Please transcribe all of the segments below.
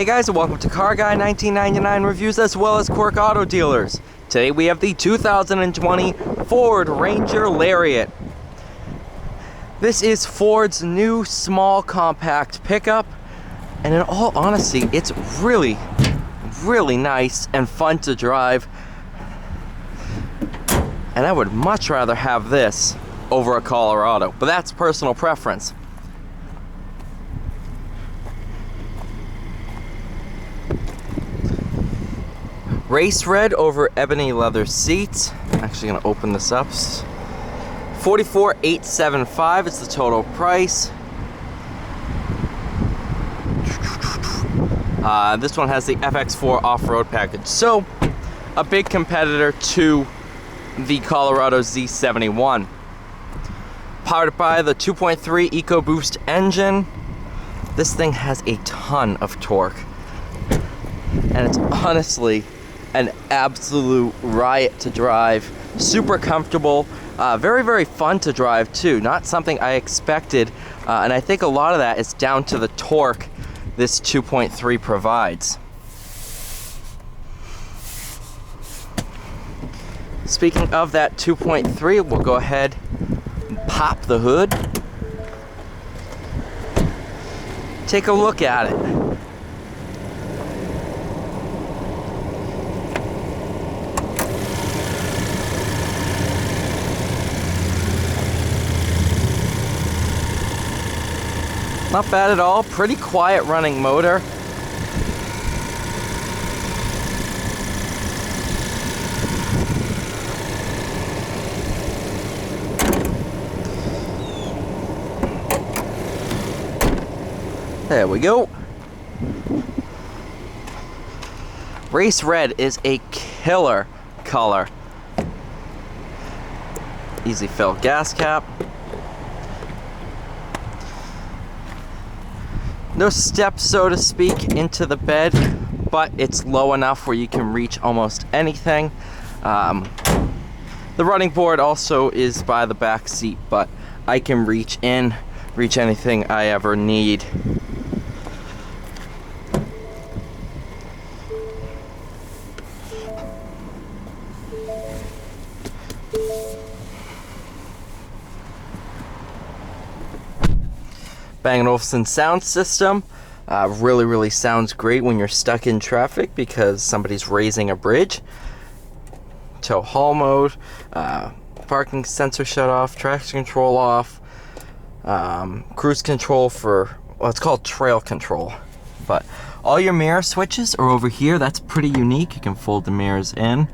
Hey guys, and welcome to Car Guy 1999 Reviews as well as Quirk Auto Dealers. Today we have the 2020 Ford Ranger Lariat. This is Ford's new small compact pickup, and in all honesty, it's really nice and fun to drive. And I would much rather have this over a Colorado, but that's personal preference. Race red over ebony leather seats. I'm actually gonna open this up. $44,875 is the total price. This one has the FX4 off-road package, so a big competitor to the Colorado Z71. Powered by the 2.3 EcoBoost engine. This thing has a ton of torque, and it's honestly an absolute riot to drive. Super comfortable, very fun to drive too. Not something I expected, and I think a lot of that is down to the torque this 2.3 provides. Speaking of that 2.3, we'll go ahead and pop the hood. Take a look at it. Not bad at all, pretty quiet running motor. There we go. Race red is a killer color. Easy fill gas cap. No steps, so to speak, into the bed, but it's low enough where you can reach almost anything. The running board also is by the back seat, but I can reach anything I ever need. Bang & Olufsen sound system really sounds great when you're stuck in traffic because somebody's raising a bridge. Tow haul mode, parking sensor shut off, traction control off, cruise control for, well, it's called trail control. But all your mirror switches are over here. That's pretty unique. You can fold the mirrors in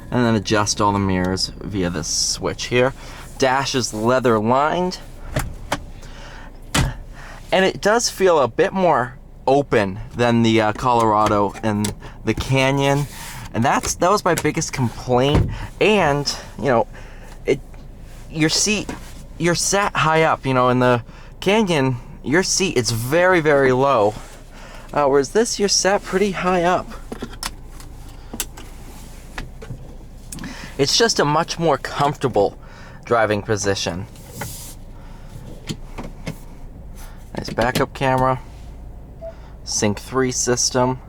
and then adjust all the mirrors via this switch here. Dash is leather lined. And it does feel a bit more open than the Colorado and the Canyon, and that was my biggest complaint. And you know, you're sat high up. You know, in the Canyon, your seat is very low, whereas this you're sat pretty high up. It's just a much more comfortable driving position. Nice backup camera, Sync 3 system.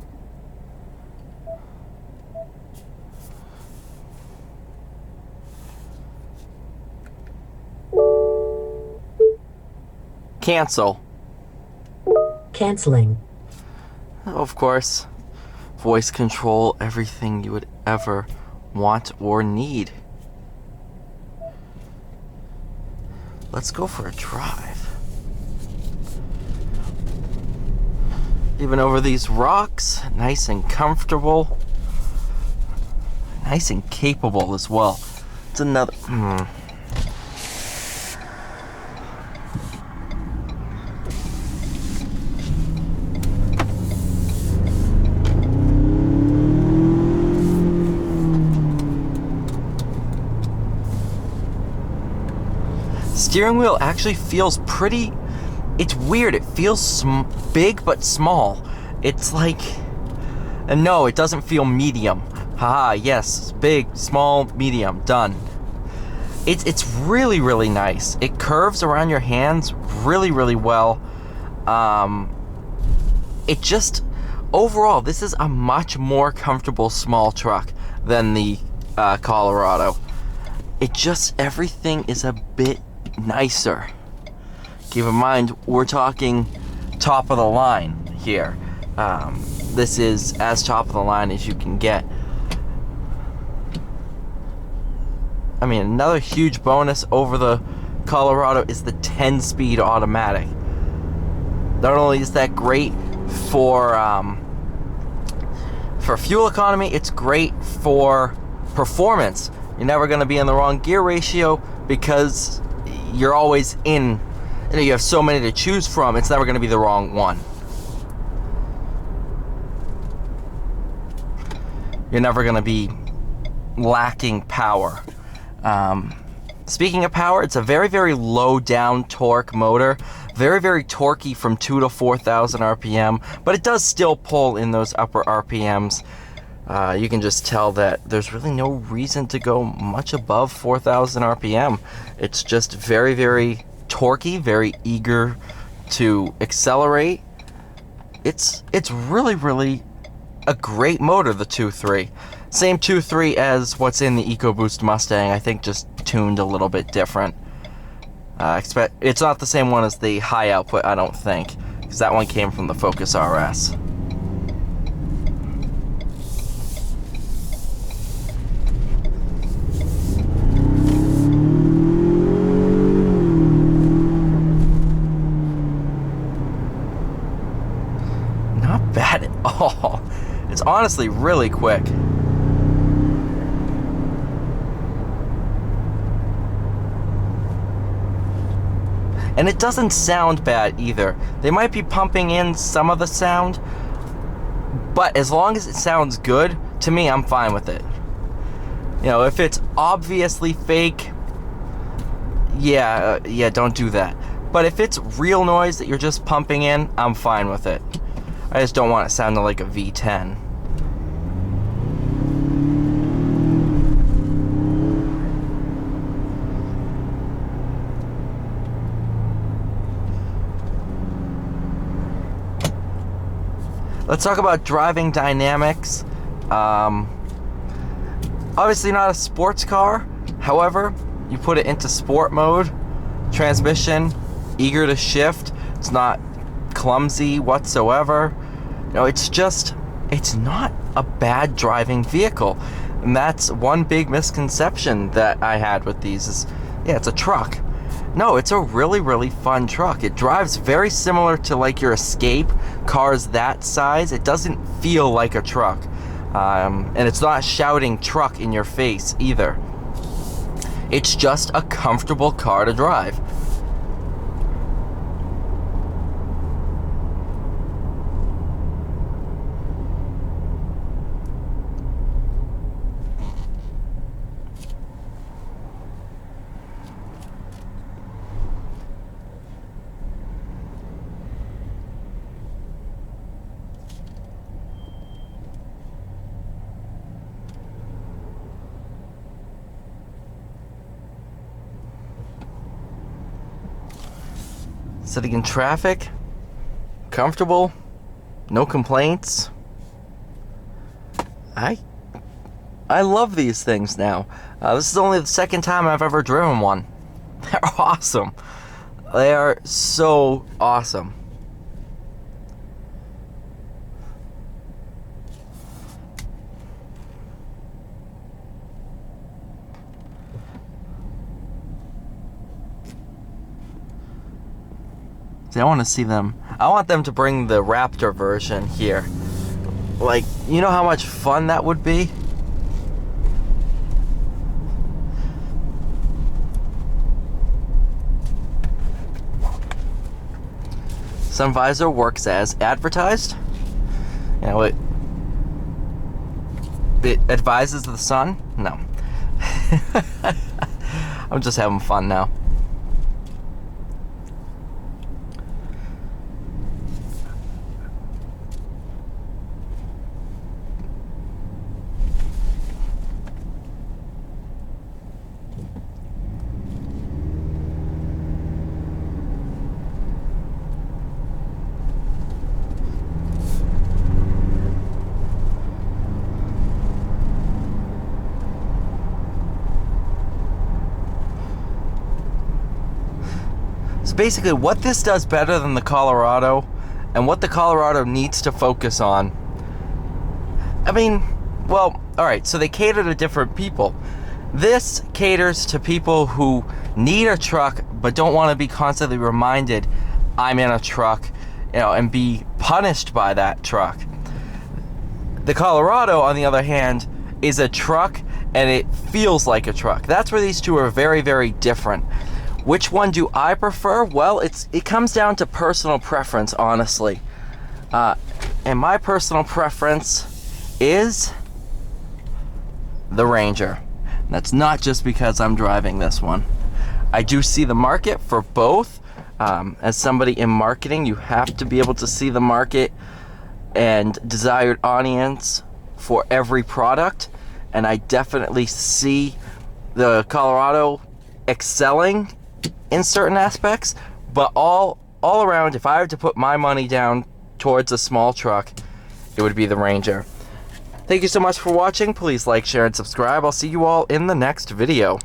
Cancel. Canceling. Of course, voice control, everything you would ever want or need. Let's go for a drive. Even over these rocks, nice and comfortable, nice and capable as well. It's another. Steering wheel actually feels pretty. It's weird, it feels big but small. It's like, and no, it doesn't feel medium. Haha, yes, big, small, medium, done. It's really nice. It curves around your hands really well. it just, overall, this is a much more comfortable small truck than the Colorado. It just, everything is a bit nicer. Keep in mind, we're talking top of the line here. This is as top of the line as you can get. I mean, another huge bonus over the Colorado is the 10-speed automatic. Not only is that great for fuel economy, it's great for performance. You're never going to be in the wrong gear ratio because you're always in. You know, you have so many to choose from, it's never going to be the wrong one. You're never going to be lacking power. Speaking of power, it's a very, very low down torque motor. Very, very torquey from 2 to 4,000 RPM, but it does still pull in those upper RPMs. You can just tell that there's really no reason to go much above 4,000 RPM. It's just very, very torquey, very eager to accelerate. It's really, really a great motor, the 2.3. Same 2.3 as what's in the EcoBoost Mustang, I think just tuned a little bit different. It's not the same one as the high output, I don't think, because that one came from the Focus RS. Not bad at all. It's honestly really quick. And it doesn't sound bad either. They might be pumping in some of the sound, but as long as it sounds good, to me, I'm fine with it. You know, if it's obviously fake, yeah, don't do that. But if it's real noise that you're just pumping in, I'm fine with it. I just don't want it sounding like a V10. Let's talk about driving dynamics. Obviously not a sports car. However, you put it into sport mode, transmission, eager to shift. It's not clumsy whatsoever. You know, it's not a bad driving vehicle. And that's one big misconception that I had with these is, yeah, it's a truck. No, it's a really, really fun truck. It drives very similar to like your Escape cars that size. It doesn't feel like a truck. And it's not shouting truck in your face either. It's just a comfortable car to drive. Sitting in traffic, comfortable, no complaints. I love these things now. This is only the second time I've ever driven one. They're awesome. They are so awesome. See, I want to see them. I want them to bring the Raptor version here. Like, you know how much fun that would be? Sun visor works as advertised. You know, it advises the sun. No. I'm just having fun now. basically what this does better than the Colorado, and what the Colorado needs to focus on. I mean, well, alright, so they cater to different people. This caters to people who need a truck but don't want to be constantly reminded I'm in a truck, you know, and be punished by that truck. The Colorado, on the other hand, is a truck and it feels like a truck. That's where these two are very, very different. Which one do I prefer? Well, it comes down to personal preference, honestly. And my personal preference is the Ranger. That's not just because I'm driving this one. I do see the market for both. As somebody in marketing, you have to be able to see the market and desired audience for every product. And I definitely see the Colorado excelling in certain aspects. But all around, if I had to put my money down towards a small truck, it would be the Ranger. Thank you so much for watching. Please like, share, and subscribe. I'll see you all in the next video.